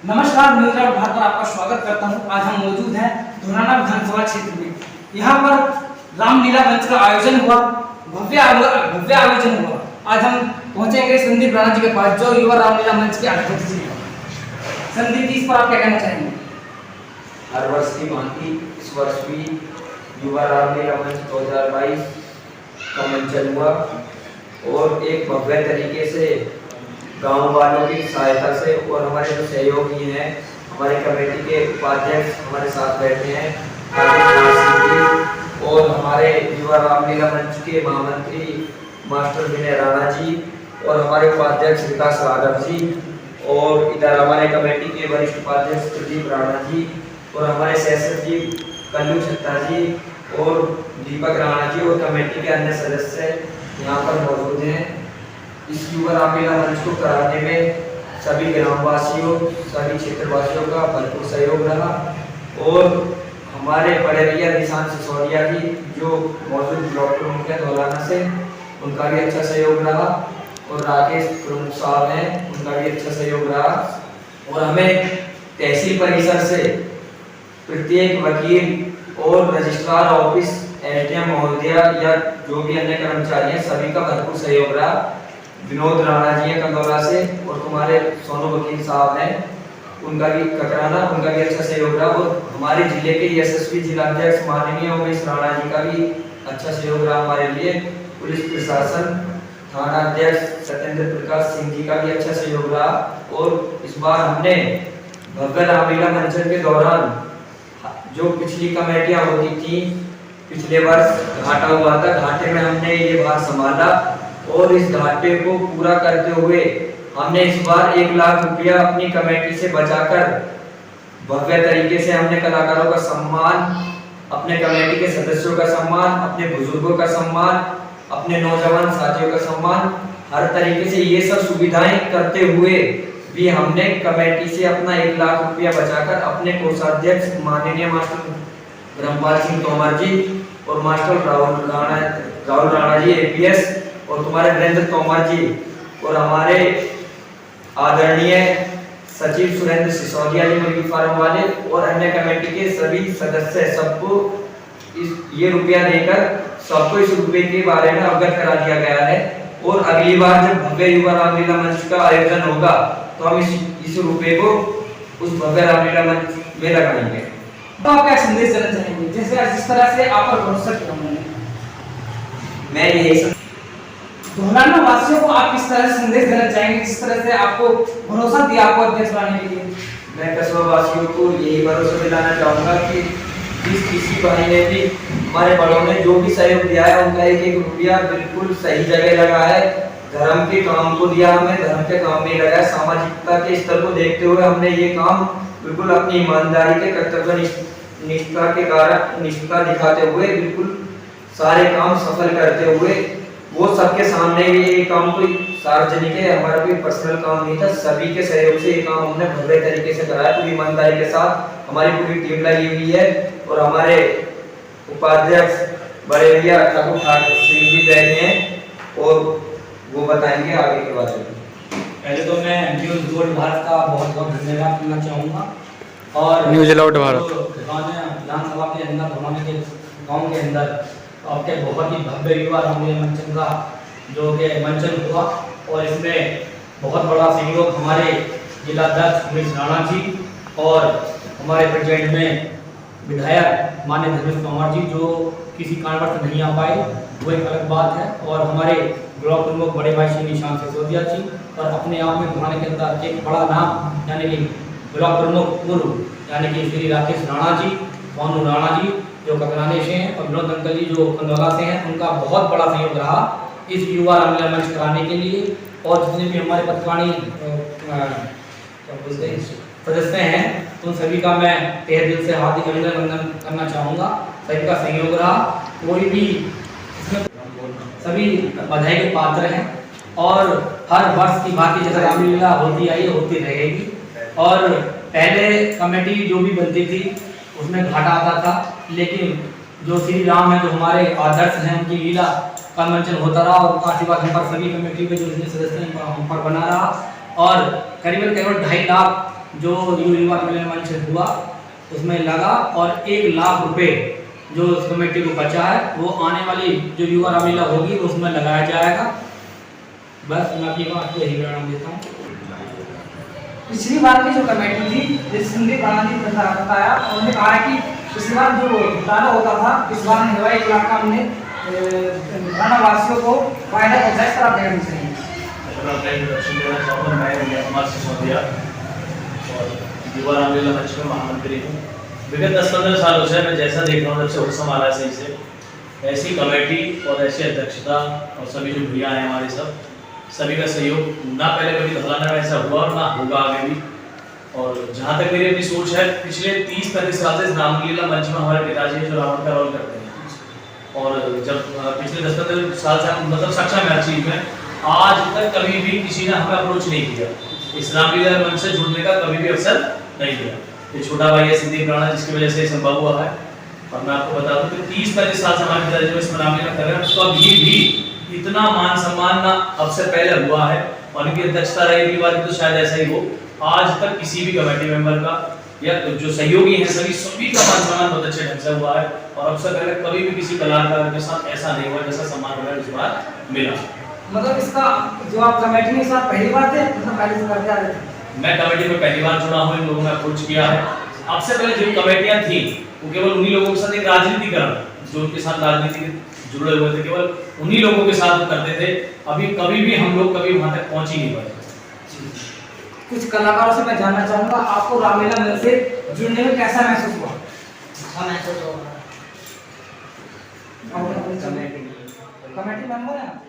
नमस्कार, न्यूज़ भारत पर आपका स्वागत करता हूं। आज हम मौजूद हैं धुराना विधानसभा क्षेत्र में। यहां पर रामलीला मंच का आयोजन हुआ, भव्य आयोजन हुआ। आज हम पहुंचेंगे संदीप राणा जी के पास, जो युवा रामलीला मंच के अध्यक्ष जी हैं। संदीप जी, इस पर आप क्या कहना चाहेंगे? हर वर्ष की भांति इस वर्ष भी युवा रामलीला मंच 2022 का मंचन हुआ और एक भव्य तरीके से गांव वालों की सहायता से और हमारे जो सहयोगी हैं, हमारे कमेटी के उपाध्यक्ष हमारे साथ बैठे हैं और हमारे युवा रामलीला मंच के महामंत्री मास्टर विनय राणा जी और हमारे उपाध्यक्ष विकास राघव जी और इधर हमारे कमेटी के वरिष्ठ उपाध्यक्ष प्रदीप राणा जी और हमारे सहसचिव कल्लू छत्ता जी और दीपक राणा जी और कमेटी के अन्य सदस्य यहाँ पर मौजूद हैं। इस युवा रामलीला मंच को कराने में सभी ग्रामवासियों, सभी क्षेत्रवासियों का भरपूर सहयोग रहा और हमारे बड़े भैया निशान सिसोदिया जी जो मौजूद ब्लॉक प्रमुख है धौलाना से, उनका भी अच्छा सहयोग रहा और राकेश प्रमुख साहब हैं, उनका भी अच्छा सहयोग रहा और हमें तहसील परिसर से प्रत्येक वकील और रजिस्ट्रार ऑफिस, एसडीएम महोदय या जो भी अन्य कर्मचारी हैं, सभी का भरपूर सहयोग रहा। विनोद राणा जी हैं कंदौला से और तुम्हारे सोनू वकील साहब हैं, उनका भी ककराना, उनका भी अच्छा सहयोग रहा और हमारे जिले के यशस्वी जिलाध्यक्ष माननीय उमेश राणा जी का भी अच्छा सहयोग रहा हमारे लिए। पुलिस प्रशासन, थाना अध्यक्ष सत्येंद्र प्रकाश सिंह जी का भी अच्छा सहयोग रहा और इस बार हमने भव्य रामलीला मंचन के दौरान जो पिछली कमेटियां होती थी, पिछले वर्ष घाटा हुआ था, घाटे में हमने ये भार संभाला और इस घाटे को पूरा करते हुए हमने इस बार 1 लाख रुपया अपनी कमेटी से बचाकर भव्य तरीके से हमने कलाकारों का सम्मान, अपने कमेटी के सदस्यों का सम्मान, अपने बुजुर्गों का सम्मान, अपने नौजवान साथियों का सम्मान, हर तरीके से ये सब सुविधाएं करते हुए भी हमने कमेटी से अपना 1 लाख रुपया बचाकर अपने कोषाध्यक्ष माननीय मास्टर ब्रह्मपाल सिंह तोमर जी और मास्टर राहुल राणा जी एपीएस और तुम्हारे वीरेंद्र तोमर जी और हमारे आदरणीय सचिव सुरेंद्र सिसोदिया जी मुर्गी फार्म वाले और अन्य कमेटी के सभी सदस्य सबको ये रुपया देकर सबको इस रुपये के बारे में अवगत करा दिया गया है और अगली बार जब भव्य युवा रामलीला मंच का आयोजन होगा तो हम इस रुपये को उस भव्य रामलीला मंच में लगाएंगे। तो आप क्या संदेश देना चाहेंगे? जैसे जिस तरह से आप पर भरोसा किया उन्होंने, मैं यही धौलाना वासियों को आप किस तरह से संदेश देना चाहेंगे, जिस तरह से आपको भरोसा दिया आपको अध्यक्ष बनाने के लिए? मैं कस्बा वासियों को यही भरोसा दिलाना चाहूँगा कि किसी भाई ने भी, हमारे बड़ों ने जो भी सहयोग दिया है उनका 1-1 रुपया बिल्कुल सही जगह लगा है, धर्म के काम को दिया, हमें धर्म के काम में लगाया। सामाजिकता के स्तर को देखते हुए हमने ये काम बिल्कुल अपनी ईमानदारी के कर्तव्य निष्ठा के कारण निष्ठा दिखाते हुए बिल्कुल सारे काम सफल करते हुए, वो सबके सामने ये काम कोई सार्वजनिक है, हमारा कोई पर्सनल काम नहीं था, सभी के सहयोग से ये काम हमने भव्य तरीके से कराया। पूरी ईमानदारी के साथ हमारी पूरी टीम लगी हुई है और हमारे उपाध्यक्ष बड़े भैया ठाकुर सिंह जी बैठे हैं और वो बताएंगे आगे के बारे में। पहले तो मैं न्यूज़ लॉट भारत का बहुत बहुत धन्यवाद करना चाहूँगा और न्यूज़ लॉट भारत विधानसभा के अंदर धौलाना के गाँव के अंदर आपके बहुत ही भव्य युवा रामलीला मंचन का जो कि मंचन हुआ और इसमें बहुत बड़ा सहयोग हमारे जिलाध्यक्ष उमेश राणा जी और हमारे प्रेसिडेंट में विधायक माननीय धर्मेश तोमर जी जो किसी कारणवश नहीं आ पाए, वो एक अलग बात है, और हमारे ब्लॉक प्रमुख बड़े भाई श्री निशान सिसोदिया जी और अपने आप में धौलाना के अंदर एक बड़ा नाम यानी कि ब्लॉक प्रमुख पूर्व यानी कि श्री राकेश राणा जी, सोनू राणा जी जो ककराने से हैं और विनोद अंकल जी जो कंदौला से हैं, उनका बहुत बड़ा सहयोग रहा इस युवा रामलीला मंच कराने के लिए। और जितने भी हमारे पत्रकारिणी सदस्य हैं उन सभी का मैं तहे दिल से हार्दिक अभिनंदन करना चाहूँगा, सभी का सहयोग रहा। कोई भी इसमें सभी बधाई के पात्र हैं और हर वर्ष की भांति जैसे रामलीला होती आई होती रहेगी। और पहले कमेटी जो भी बनती थी उसमें घाटा आता था, लेकिन जो श्री राम है जो हमारे आदर्श हैं उनकी लीला का मंचन होता रहा और उनका आशीर्वाद हम पर सभी कमेटी में जो सदस्य हैं हम पर बना रहा और करीबन 2.5 लाख जो युवा मिलन मंच हुआ उसमें लगा और 1 लाख रुपए जो उस कमेटी को बचा है वो आने वाली जो युवा रामलीला होगी उसमें लगाया जाएगा। बस मैं आपकी बात को यही विराम देता हूँ। पिछली बार की जो कमेटी थी जिस संदीप राणा जी ने बताया, उन्होंने कहा है कि पिछली बार जो घोटाला होता था, इस बार नहीं हुआ। 1 लाख का हमने राणा वासियों को फायदा पहुंचाया, इस तरह देना चाहिए। अपना इंट्रोडक्शन देना चाहूँगा। मैं विजय कुमार सिसोदिया और युवा रामलीला मंच में महामंत्री हूँ। विगत 10-15 सालों से मैं जैसा देख रहा हूँ, जब से होश संभाला है सही से, ऐसी कमेटी और ऐसी अध्यक्षता और सभी जो भैया हैं हमारे सभी का सहयोग ना पहले कभी धौलाना में ऐसा हुआ और ना होगा आगे भी। और जहाँ तक मेरी अपनी सोच है, पिछले 30-35 साल से रामलीला मंच में हमारे पिताजी जो रावण का रोल करते हैं और जब पिछले 10-15 साल से हम मतलब सक्षम है हर चीज़ में, आज तक कभी भी किसी ने हमें अप्रोच नहीं किया, इस रामलीला मंच से जुड़ने का कभी भी अवसर नहीं दिया। ये छोटा भाई है संदीप राणा, जिसकी वजह से संभव हुआ है। और मैं आपको बता दूं कि 30-35 साल से हमारे पिताजी जो इसमें रामलीला कर रहे हैं, उसका भी इतना मान सम्मान ना अब से पहले हुआ है और इनकी अध्यक्षता रही बार तो शायद ऐसा ही हो। आज तक किसी भी कमेटी मेंबर का या जो सहयोगी हैं सभी का मान सम्मान बहुत अच्छे ढंग से हुआ है और अब से पहले कभी भी किसी कलाकार के साथ ऐसा नहीं हुआ जैसा सम्मान हमें इस बार मिला। मतलब इसका जो आप कमेटी में साथ पहली बार थे, मतलब पहले से करते आ रहे थे? मैं कमेटी में पहली बार जुड़ा हूँ, इन लोगों ने अप्रोच किया है। अब से पहले जो कमेटियां थी वो केवल उन्हीं लोगों के साथ एक राजनीतिकरण, जो उनके साथ राजनीति जुड़े हुए थे, केवल उन्हीं लोगों के साथ करते थे। अभी कभी भी हम लोग कभी वहां तक पहुंच ही नहीं पाए। कुछ कलाकारों से मैं जानना चाहूंगा, आपको रामलीला मंच से जुड़ने में कैसा महसूस हुआ? अच्छा महसूस हो रहा है। कमेटी मेंबर है।